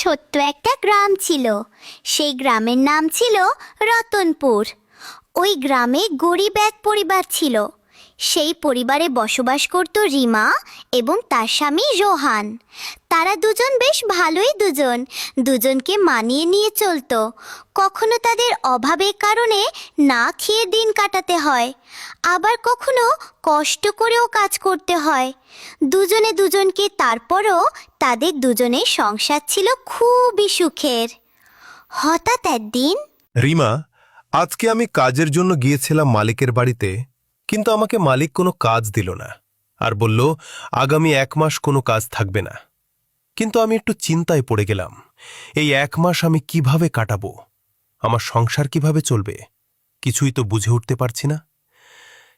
ছোট্ট একটা গ্রাম ছিল। সেই গ্রামের নাম ছিল রতনপুর। ওই গ্রামে গরিব এক পরিবার ছিল। সেই পরিবারে বসবাস করত রিমা এবং তার স্বামী রোহান। তারা দুজন বেশ ভালোই দুজনকে মানিয়ে নিয়ে চলতো। কখনো তাদের অভাবের কারণে না খেয়ে দিন কাটাতে হয়, আবার কখনো কষ্ট করেও কাজ করতে হয় দুজনে দুজনকে। তারপরও তাদের দুজনের সংসার ছিল খুবই সুখের। হঠাৎ একদিন রিমা, আজকে আমি কাজের জন্য গিয়েছিলাম মালিকের বাড়িতে, কিন্তু আমাকে মালিক কোনো কাজ দিল না আর বলল আগামী 1 মাস কোনো কাজ থাকবে না। কিন্তু আমি একটু চিন্তায় পড়ে গেলাম। এই 1 মাস আমি কিভাবে কাটাবো? আমার সংসার কিভাবে চলবে? কিছুই তো বুঝে উঠতে পারছি না।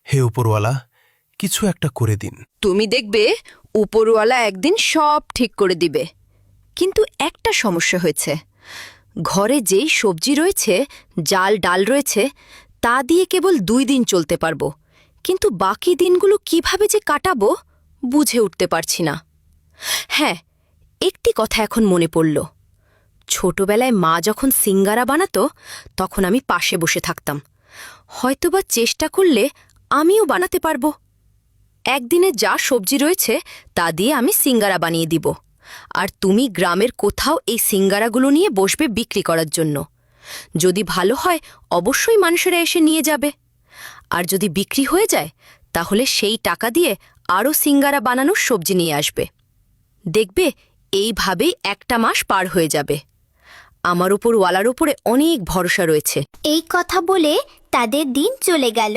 হে উপরওয়ালা, কিছু একটা করে দিন। তুমি দেখবে উপরওয়ালা একদিন সব ঠিক করে দিবে। কিন্তু একটা সমস্যা হয়েছে। ঘরে যেই সবজি রয়েছে, ডাল রয়েছে, তা দিয়ে কেবল 2 দিন চলতে পারবো। কিন্তু বাকি দিনগুলো কিভাবে যে কাটাবো বুঝে উঠতে পারছি না। হ্যাঁ, একটি কথা এখন মনে পড়ল। ছোটবেলায় মা যখন সিঙ্গারা বানাতো, তখন আমি পাশে বসে থাকতাম। হয়তোবা চেষ্টা করলে আমিও বানাতে পারবো। একদিনে যা সবজি রয়েছে তা দিয়ে আমি সিঙ্গারা বানিয়ে দিব, আর তুমি গ্রামের কোথাও এই সিঙ্গারাগুলো নিয়ে বসবে বিক্রি করার জন্য। যদি ভালো হয় অবশ্যই মানুষেরা এসে নিয়ে যাবে, আর যদি বিক্রি হয়ে যায় তাহলে সেই টাকা দিয়ে আরও সিঙ্গারা বানানোর সবজি নিয়ে আসবে। দেখবে এইভাবেই 1টা মাস পার হয়ে যাবে। আমার উপর ওয়ালার উপরে অনেক ভরসা রয়েছে। এই কথা বলে তাদের দিন চলে গেল।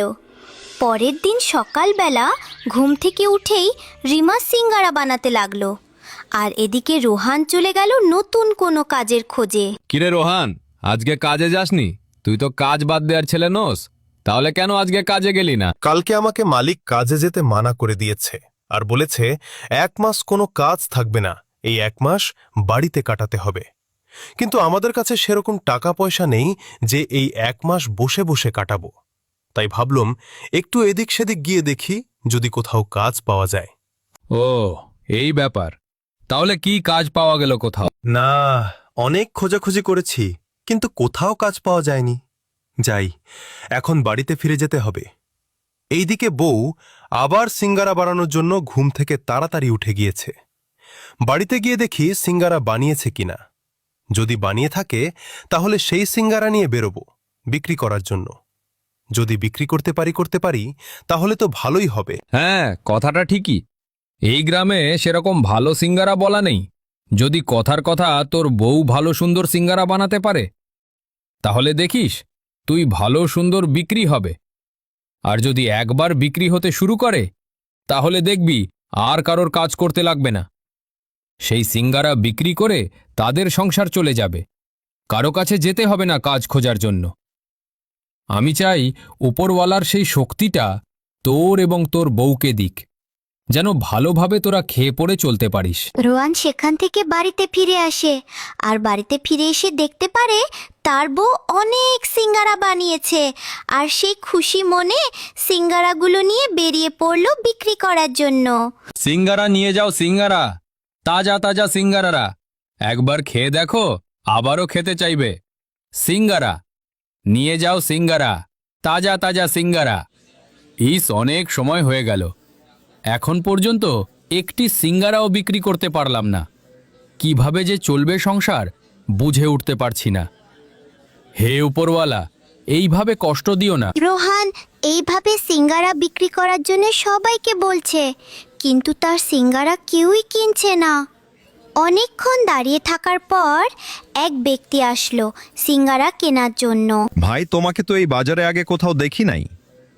পরের দিন সকালবেলা ঘুম থেকে উঠেই রিমা সিঙ্গারা বানাতে লাগলো, আর এদিকে রোহান চলে গেল নতুন কোনো কাজের খোঁজে। কিরে রোহান, আজকে কাজে যাসনি? তুই তো কাজ বাদ দেওয়ার ছেলে নোস, তাহলে কেন আজকে কাজে গেলি না? কালকে আমাকে মালিক কাজে যেতে মানা করে দিয়েছে আর বলেছে 1 মাস কোনো কাজ থাকবে না, এই 1 মাস বাড়িতে কাটাতে হবে। কিন্তু আমাদের কাছে সেরকম টাকা পয়সা নেই যে এই 1 মাস বসে বসে কাটাবো। তাই ভাবলাম একটু এদিক সেদিক গিয়ে দেখি যদি কোথাও কাজ পাওয়া যায়। ও, এই ব্যাপার। তাহলে কি কাজ পাওয়া গেল কোথাও? না, অনেক খোঁজাখুঁজি করেছি, কিন্তু কোথাও কাজ পাওয়া যায়নি। যাই, এখন বাড়িতে ফিরে যেতে হবে। এইদিকে বউ আবার সিঙ্গারা বানানোর জন্য ঘুম থেকে তাড়াতাড়ি উঠে গিয়েছে। বাড়িতে গিয়ে দেখি সিঙ্গারা বানিয়েছে কিনা। যদি বানিয়ে থাকে তাহলে সেই সিঙ্গারা নিয়ে বেরোবো বিক্রি করার জন্য। যদি বিক্রি করতে পারি তাহলে তো ভালোই হবে। হ্যাঁ, কথাটা ঠিকই। এই গ্রামে সেরকম ভালো সিঙ্গারা বলা নেই। যদি কথার কথা তোর বউ ভালো সুন্দর সিঙ্গারা বানাতে পারে, তাহলে দেখিস তুই ভালো সুন্দর বিক্রি হবে। আর যদি একবার বিক্রি হতে শুরু করে, তাহলে দেখবি আর কারোর কাজ করতে লাগবে না। সেই সিঙ্গারা বিক্রি করে তাদের সংসার চলে যাবে, কারো কাছে যেতে হবে না কাজ খোঁজার জন্য। আমি চাই উপরওয়ালার সেই শক্তিটা তোর এবং তোর বউকে দিক, যেন ভালোভাবে তোরা খেয়ে পড়ে চলতে পারিস। রোহান সেখান থেকে বাড়িতে ফিরে আসে, আর বাড়িতে ফিরে এসে দেখতে পারে তার বউ অনেক সিঙ্গারা বানিয়েছে, আর সেই খুশি মনে সিঙ্গারাগুলো নিয়ে বেরিয়ে পড়ল বিক্রি করার জন্য। সিঙ্গারা নিয়ে যাও, সিঙ্গারা, তাজা তাজা সিঙ্গারারা। একবার খেয়ে দেখো, আবারও খেতে চাইবে। সিঙ্গারা নিয়ে যাও, সিঙ্গারা, তাজা তাজা সিঙ্গারা। অনেক সময় হয়ে গেল, এখন পর্যন্ত একটি সিঙ্গারাও বিক্রি করতে পারলাম না। কিভাবে যে চলবে সংসার বুঝে উঠতে পারছি না। হে উপরওয়ালা, এইভাবে কষ্ট দিও না। রোহান এইভাবে সিঙ্গারা বিক্রি করার জন্য সবাইকে বলছে, কিন্তু তার সিঙ্গারা কেউই কিনছে না। অনেকক্ষণ দাঁড়িয়ে থাকার পর এক ব্যক্তি আসলো সিঙ্গারা কেনার জন্য। ভাই, তোমাকে তো এই বাজারে আগে কোথাও দেখি নাই।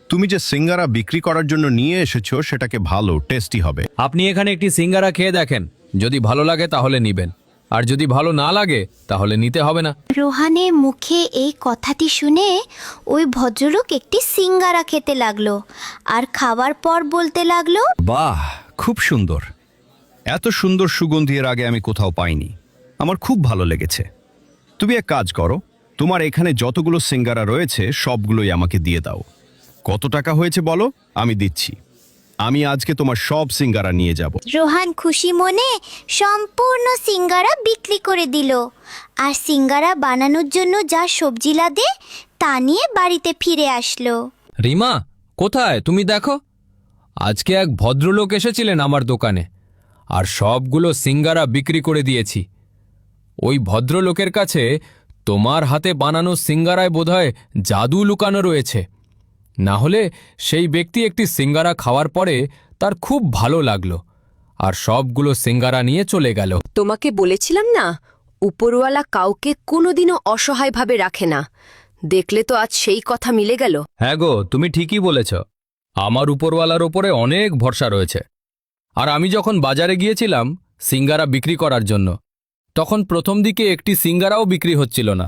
তুমি যে সিঙ্গারা বিক্রি করার জন্য নিয়ে এসেছো সেটাকে ভালো টেস্টি হবে। আপনি এখানে একটি সিঙ্গারা খেয়ে দেখেন, যদি ভালো লাগে তাহলে নিবেন, আর যদি ভালো না লাগে তাহলে নিতে হবে না। রোহানের মুখে এই কথাটি শুনে ওই ভদ্রলোক একটি সিঙ্গারা খেতে লাগলো, আর খাওয়ার পর বলতে লাগলো, বাহ, খুব সুন্দর। এত সুন্দর সুগন্ধি এর আগে আমি কোথাও পাইনি। আমার খুব ভালো লেগেছে। তুমি এক কাজ করো, তোমার এখানে যতগুলো সিঙ্গারা রয়েছে সবগুলোই আমাকে দিয়ে দাও। কত টাকা হয়েছে বলো, আমি দিচ্ছি। আমি আজকে তোমার সব সিঙ্গারা নিয়ে যাব। রোহান খুশি মনে সম্পূর্ণ সিঙ্গারা বিক্রি করে দিল আর সিঙ্গারা বানানোর জন্য যা সবজি লাগে তা নিয়ে বাড়িতে ফিরে আসলো। রিমা, কোথায় তুমি? দেখো, আজকে এক ভদ্রলোক এসেছিলেন আমার দোকানে, আর সবগুলো সিঙ্গারা বিক্রি করে দিয়েছি। ওই ভদ্রলোকের কাছে তোমার হাতে বানানো সিঙ্গারায় বোধহয় জাদু লুকানো রয়েছে। না হলে সেই ব্যক্তি একটি সিঙ্গারা খাওয়ার পরে তার খুব ভালো লাগলো আর সবগুলো সিঙ্গারা নিয়ে চলে গেল। তোমাকে বলেছিলাম না, উপরওয়ালা কাউকে কোনোদিনও অসহায়ভাবে রাখে না। দেখলে তো আজ সেই কথা মিলে গেল। হ্যাঁ গো, তুমি ঠিকই বলেছ। আমার উপরওয়ালার ওপরে অনেক ভরসা রয়েছে। আর আমি যখন বাজারে গিয়েছিলাম সিঙ্গারা বিক্রি করার জন্য, তখন প্রথম দিকে একটি সিঙ্গারাও বিক্রি হচ্ছিল না।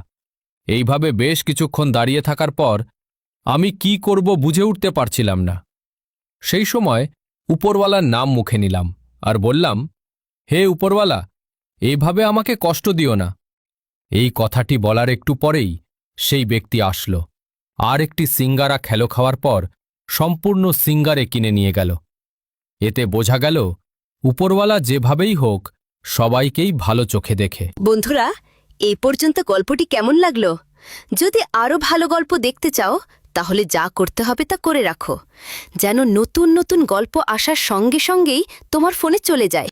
এইভাবে বেশ কিছুক্ষণ দাঁড়িয়ে থাকার পর আমি কি করব বুঝে উঠতে পারছিলাম না। সেই সময় উপরওয়ালার নাম মুখে নিলাম আর বললাম, হে উপরওয়ালা, এইভাবে আমাকে কষ্ট দিও না। এই কথাটি বলার একটু পরেই সেই ব্যক্তি আসলো আর একটি সিঙ্গারা খেলো খাওয়ার পর সম্পূর্ণ সিঙ্গারে কিনে নিয়ে গেল। এতে বোঝা গেল উপরওয়ালা যেভাবেই হোক সবাইকেই ভালো চোখে দেখে। বন্ধুরা, এই পর্যন্ত গল্পটি কেমন লাগলো? যদি আরও ভালো গল্প দেখতে চাও তাহলে যা করতে হবে তা করে রাখো, যেন নতুন নতুন গল্প আসার সঙ্গে সঙ্গেই তোমার ফোনে চলে যায়।